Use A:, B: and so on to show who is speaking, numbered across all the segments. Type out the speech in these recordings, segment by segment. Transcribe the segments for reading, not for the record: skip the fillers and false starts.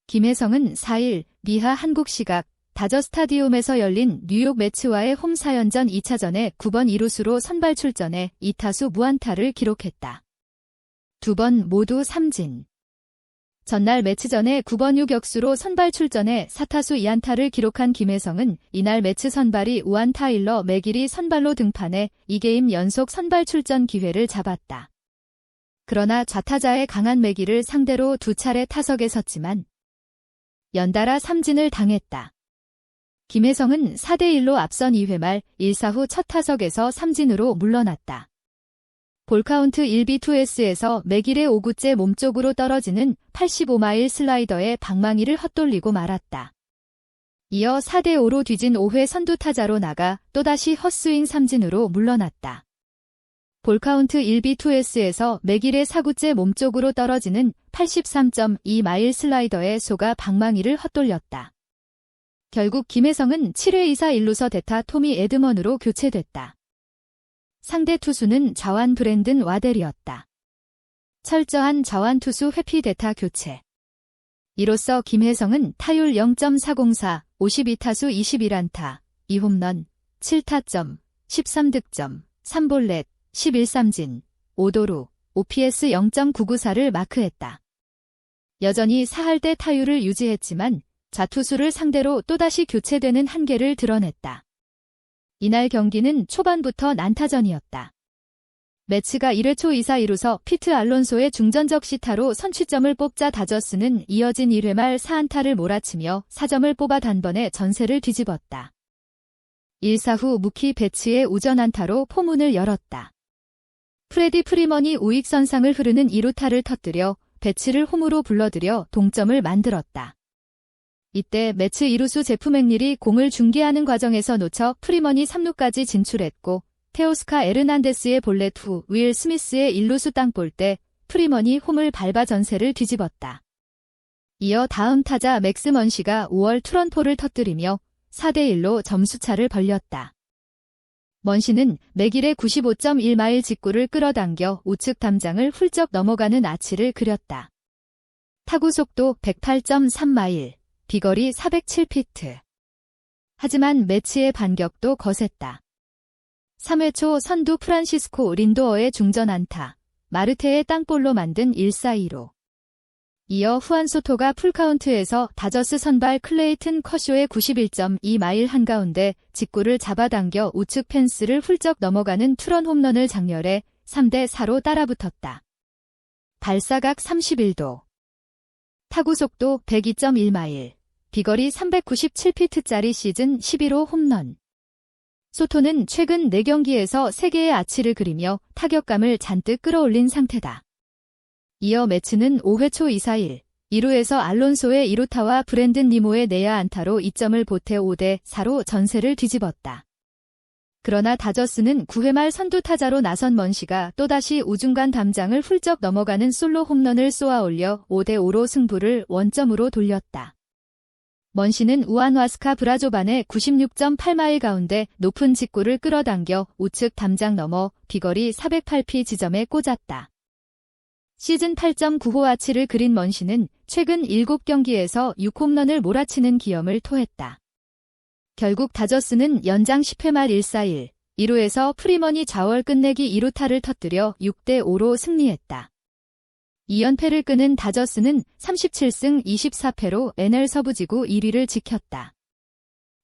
A: 김혜성은 4일 미하 한국 시각 다저 스타디움에서 열린 뉴욕 매츠와의 홈 4연전 2차전에 9번 2루수로 선발 출전해 2타수 무안타를 기록했다. 2번 모두 삼진. 전날 매치전에 9번 유격수로 선발 출전해 4타수 2안타를 기록한 김혜성은 이날 매치 선발이 우한 타일러 맥길이 선발로 등판해 2게임 연속 선발 출전 기회를 잡았다. 그러나 좌타자의 강한 맥길을 상대로 2차례 타석에 섰지만 연달아 삼진을 당했다. 김혜성은 4대1로 앞선 2회 말 1사 후 첫 타석에서 삼진으로 물러났다. 볼카운트 1B2S에서 맥길의 5구째 몸쪽으로 떨어지는 85마일 슬라이더에 방망이를 헛돌리고 말았다. 이어 4대5로 뒤진 5회 선두타자로 나가 또다시 헛스윙 삼진으로 물러났다. 볼카운트 1B2S에서 맥길의 4구째 몸쪽으로 떨어지는 83.2마일 슬라이더에 속아 방망이를 헛돌렸다. 결국 김혜성은 7회 2사 1루서 대타 토미 에드먼으로 교체됐다. 상대 투수는 자완 브랜든 와델이었다. 철저한 자완 투수 회피 대타 교체. 이로써 김혜성은 타율 0.404, 52타수 21안타, 2홈런, 7타점, 13득점, 3볼넷, 11삼진, 5도루, OPS 0.994를 마크했다. 여전히 4할대 타율을 유지했지만 자투수를 상대로 또다시 교체되는 한계를 드러냈다. 이날 경기는 초반부터 난타전이었다. 매치가 1회 초 2사 2루서 피트 알론소의 중전적 시타로 선취점을 뽑자 다저스는 이어진 1회 말 4안타를 몰아치며 4점을 뽑아 단번에 전세를 뒤집었다. 1사 후 무키 배츠의 우전 안타로 포문을 열었다. 프레디 프리먼이 우익선상을 흐르는 2루타를 터뜨려 배츠를 홈으로 불러들여 동점을 만들었다. 이때 매치 2루수 제프 맥닐이 공을 중계하는 과정에서 놓쳐 프리먼이 3루까지 진출했고 테오스카 에르난데스의 볼넷 후 윌 스미스의 1루수 땅볼 때 프리먼이 홈을 밟아 전세를 뒤집었다. 이어 다음 타자 맥스 먼시가 5월 투런포를 터뜨리며 4대1로 점수차를 벌렸다. 먼시는 맥길의 95.1마일 직구를 끌어당겨 우측 담장을 훌쩍 넘어가는 아치를 그렸다. 타구 속도 108.3마일, 비거리 407피트. 하지만 매치의 반격도 거셌다. 3회 초 선두 프란시스코 린도어의 중전 안타, 마르테의 땅볼로 만든 1사2루. 이어 후안 소토가 풀카운트에서 다저스 선발 클레이튼 커쇼의 91.2마일 한가운데 직구를 잡아당겨 우측 펜스를 훌쩍 넘어가는 투런 홈런을 장렬해 3대4로 따라붙었다. 발사각 31도. 타구 속도 102.1마일, 비거리 397피트짜리 시즌 11호 홈런. 소토는 최근 4경기에서 3개의 아치를 그리며 타격감을 잔뜩 끌어올린 상태다. 이어 매치는 5회 초 2사 1, 2루에서 알론소의 2루타와 브랜든 니모의 내야 안타로 2점을 보태 5대4로 전세를 뒤집었다. 그러나 다저스는 9회 말 선두타자로 나선 먼시가 또다시 우중간 담장을 훌쩍 넘어가는 솔로 홈런을 쏘아올려 5대5로 승부를 원점으로 돌렸다. 먼시는 우안와스카 브라조반의 96.8마일 가운데 높은 직구를 끌어당겨 우측 담장 넘어 비거리 408피 지점에 꽂았다. 시즌 8.9호 아치를 그린 먼시는 최근 7경기에서 6홈런을 몰아치는 기염을 토했다. 결국 다저스는 연장 10회 말 1사 1, 2루에서 프리먼이 좌월 끝내기 2루타를 터뜨려 6대5로 승리했다. 2연패를 끄는 다저스는 37승 24패로 NL 서부지구 1위를 지켰다.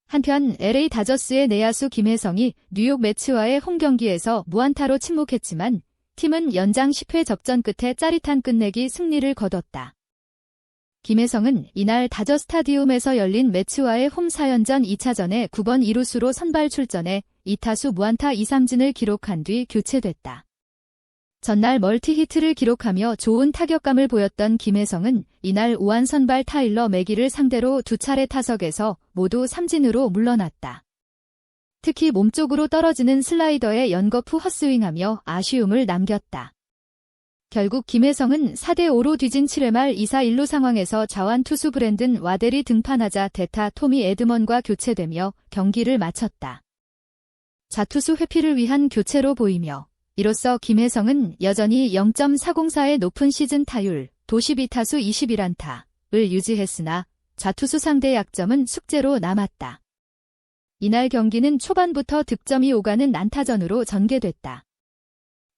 A: 한편 LA 다저스의 내야수 김혜성이 뉴욕 매츠와의 홈경기에서 무안타로 침묵했지만 팀은 연장 10회 접전 끝에 짜릿한 끝내기 승리를 거뒀다. 김혜성은 이날 다저 스타디움에서 열린 매츠와의 홈 4연전 2차전에 9번 2루수로 선발 출전해 2타수 무안타 2삼진을 기록한 뒤 교체됐다. 전날 멀티히트를 기록하며 좋은 타격감을 보였던 김혜성은 이날 우한 선발 타일러 맥길을 상대로 2차례 타석에서 모두 삼진으로 물러났다. 특히 몸쪽으로 떨어지는 슬라이더에 연거푸 헛스윙하며 아쉬움을 남겼다. 결국 김혜성은 4대5로 뒤진 7회 말 2사 1루 상황에서 좌완 투수 브랜든 와델이 등판하자 대타 토미 에드먼과 교체되며 경기를 마쳤다. 좌투수 회피를 위한 교체로 보이며 이로써 김혜성은 여전히 0.404의 높은 시즌 타율, 도 12타수 21안타, 유지했으나 좌투수 상대 약점은 숙제로 남았다. 이날 경기는 초반부터 득점이 오가는 난타전으로 전개됐다.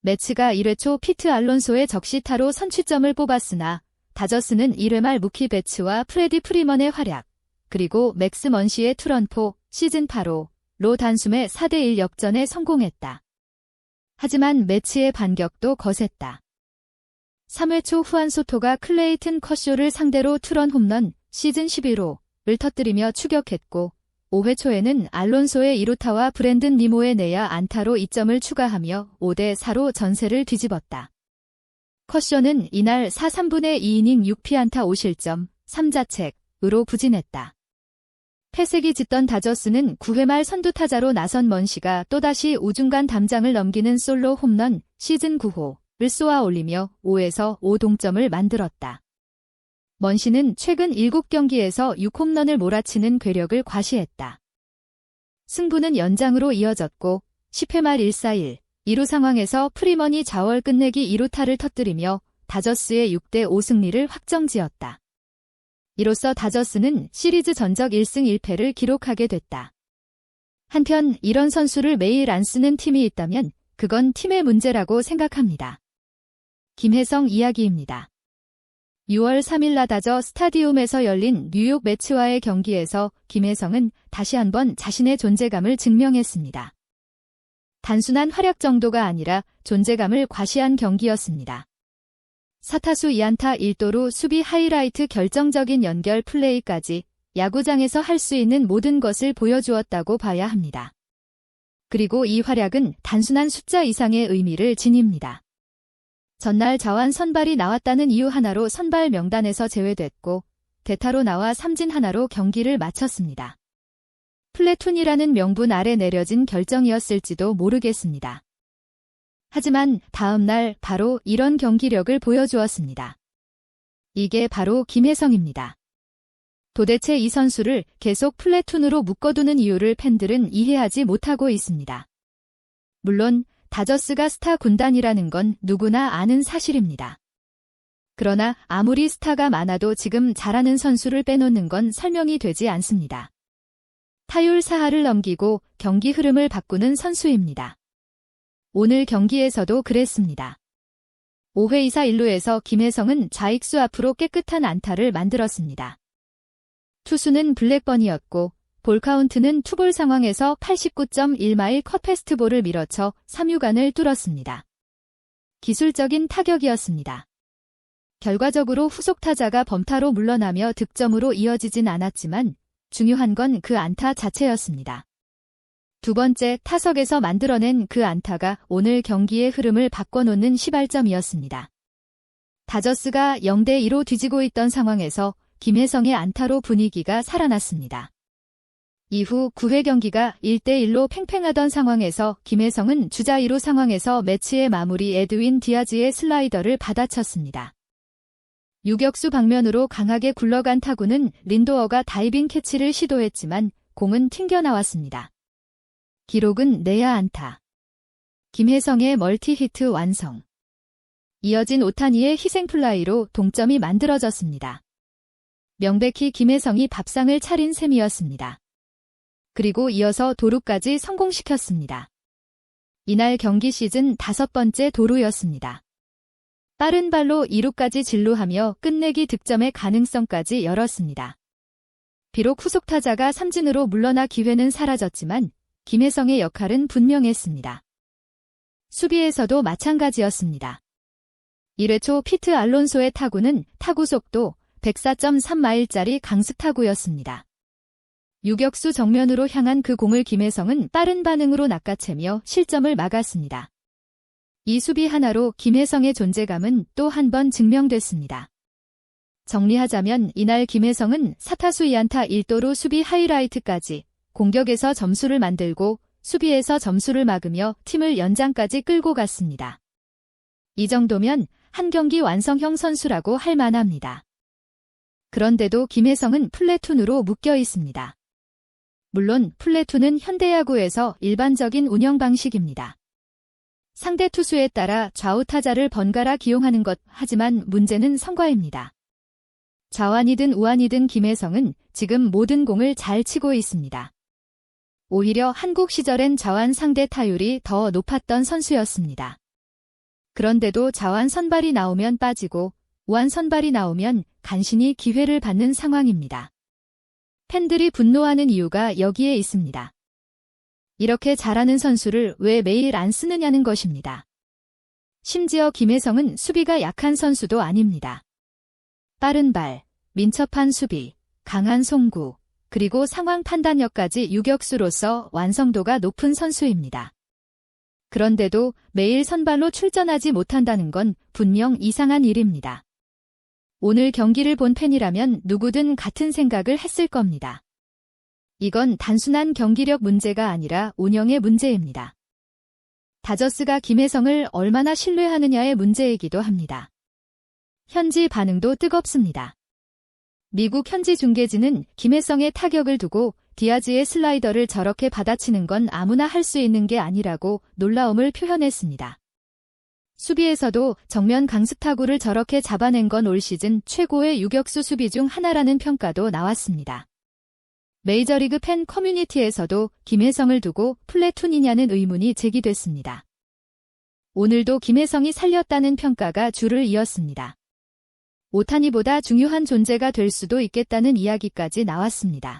A: 매치가 1회 초 피트 알론소의 적시타로 선취점을 뽑았으나 다저스는 1회 말 무키 베츠와 프레디 프리먼의 활약, 그리고 맥스 먼시의 투런포, 시즌 8호로 단숨에 4대1 역전에 성공했다. 하지만 매치의 반격도 거셌다. 3회 초 후안 소토가 클레이튼 커쇼를 상대로 투런 홈런 시즌 11호를 터뜨리며 추격했고 5회 초에는 알론소의 2루타와 브랜든 니모의 내야 안타로 2점을 추가하며 5대4로 전세를 뒤집었다. 커쇼는 이날 4, 3분의 2이닝 6피안타 5실점, 3자책으로 부진했다. 패색이 짙던 다저스는 9회 말 선두타자로 나선 먼시가 또다시 우중간 담장을 넘기는 솔로 홈런 시즌 9호를 쏘아 올리며 5에서 5 동점을 만들었다. 먼시는 최근 7경기에서 6홈런을 몰아치는 괴력을 과시했다. 승부는 연장으로 이어졌고 10회 말 1-4-1, 2루 상황에서 프리먼이 좌월 끝내기 2루타를 터뜨리며 다저스의 6대5 승리를 확정지었다. 이로써 다저스는 시리즈 전적 1승 1패를 기록하게 됐다. 한편 이런 선수를 매일 안 쓰는 팀이 있다면 그건 팀의 문제라고 생각합니다. 김혜성 이야기입니다. 6월 3일 라다저 스타디움에서 열린 뉴욕 매츠와의 경기에서 김혜성은 다시 한번 자신의 존재감을 증명했습니다. 단순한 활약 정도가 아니라 존재감을 과시한 경기였습니다. 4타수 2안타 1도루 수비 하이라이트 결정적인 연결 플레이까지 야구장에서 할 수 있는 모든 것을 보여주었다고 봐야 합니다. 그리고 이 활약은 단순한 숫자 이상의 의미를 지닙니다. 전날 자완 선발이 나왔다는 이유 하나로 선발 명단에서 제외됐고 대타로 나와 삼진 하나로 경기를 마쳤습니다. 플래툰이라는 명분 아래 내려진 결정이었을지도 모르겠습니다. 하지만 다음 날 바로 이런 경기력을 보여주었습니다. 이게 바로 김혜성입니다. 도대체 이 선수를 계속 플래툰으로 묶어두는 이유를 팬들은 이해하지 못하고 있습니다. 물론 다저스가 스타 군단이라는 건 누구나 아는 사실입니다. 그러나 아무리 스타가 많아도 지금 잘하는 선수를 빼놓는 건 설명이 되지 않습니다. 타율 4할을 넘기고 경기 흐름을 바꾸는 선수입니다. 오늘 경기에서도 그랬습니다. 5회 2사 1루에서 김혜성은 좌익수 앞으로 깨끗한 안타를 만들었습니다. 투수는 블랙번이었고 볼카운트는 투볼 상황에서 89.1마일 컷 패스트볼을 밀어쳐 3루간을 뚫었습니다. 기술적인 타격이었습니다. 결과적으로 후속 타자가 범타로 물러나며 득점으로 이어지진 않았지만 중요한 건 그 안타 자체였습니다. 두 번째 타석에서 만들어낸 그 안타가 오늘 경기의 흐름을 바꿔놓는 시발점이었습니다. 다저스가 0대2로 뒤지고 있던 상황에서 김혜성의 안타로 분위기가 살아났습니다. 이후 9회 경기가 1대1로 팽팽하던 상황에서 김혜성은 주자 2루 상황에서 매치의 마무리 에드윈 디아즈의 슬라이더를 받아쳤습니다. 유격수 방면으로 강하게 굴러간 타구는 린도어가 다이빙 캐치를 시도했지만 공은 튕겨나왔습니다. 기록은 내야 안타. 김혜성의 멀티히트 완성. 이어진 오타니의 희생플라이로 동점이 만들어졌습니다. 명백히 김혜성이 밥상을 차린 셈이었습니다. 그리고 이어서 도루까지 성공시켰습니다. 이날 경기 시즌 5번째 도루였습니다. 빠른 발로 2루까지 진루하며 끝내기 득점의 가능성까지 열었습니다. 비록 후속 타자가 삼진으로 물러나 기회는 사라졌지만 김혜성의 역할은 분명했습니다. 수비에서도 마찬가지였습니다. 1회 초 피트 알론소의 타구는 타구 속도 104.3마일짜리 강습 타구였습니다. 유격수 정면으로 향한 그 공을 김혜성은 빠른 반응으로 낚아채며 실점을 막았습니다. 이 수비 하나로 김혜성의 존재감은 또 한 번 증명됐습니다. 정리하자면 이날 김혜성은 4타수 2안타 1도루 수비 하이라이트까지 공격에서 점수를 만들고 수비에서 점수를 막으며 팀을 연장까지 끌고 갔습니다. 이 정도면 한 경기 완성형 선수라고 할 만합니다. 그런데도 김혜성은 플래툰으로 묶여 있습니다. 물론 플래툰은 현대야구에서 일반적인 운영 방식입니다. 상대 투수에 따라 좌우 타자를 번갈아 기용하는 것, 하지만 문제는 성과입니다. 좌완이든 우완이든 김혜성은 지금 모든 공을 잘 치고 있습니다. 오히려 한국 시절엔 좌완 상대 타율이 더 높았던 선수였습니다. 그런데도 좌완 선발이 나오면 빠지고 우완 선발이 나오면 간신히 기회를 받는 상황입니다. 팬들이 분노하는 이유가 여기에 있습니다. 이렇게 잘하는 선수를 왜 매일 안 쓰느냐는 것입니다. 심지어 김혜성은 수비가 약한 선수도 아닙니다. 빠른 발, 민첩한 수비, 강한 송구, 그리고 상황 판단력까지 유격수로서 완성도가 높은 선수입니다. 그런데도 매일 선발로 출전하지 못한다는 건 분명 이상한 일입니다. 오늘 경기를 본 팬이라면 누구든 같은 생각을 했을 겁니다. 이건 단순한 경기력 문제가 아니라 운영의 문제입니다. 다저스가 김혜성을 얼마나 신뢰하느냐의 문제이기도 합니다. 현지 반응도 뜨겁습니다. 미국 현지 중계진은 김혜성의 타격을 두고 디아즈의 슬라이더를 저렇게 받아치는 건 아무나 할 수 있는 게 아니라고 놀라움을 표현했습니다. 수비에서도 정면 강습 타구를 저렇게 잡아낸 건 올 시즌 최고의 유격수 수비 중 하나라는 평가도 나왔습니다. 메이저리그 팬 커뮤니티에서도 김혜성을 두고 플래툰이냐는 의문이 제기됐습니다. 오늘도 김혜성이 살렸다는 평가가 줄을 이었습니다. 오타니보다 중요한 존재가 될 수도 있겠다는 이야기까지 나왔습니다.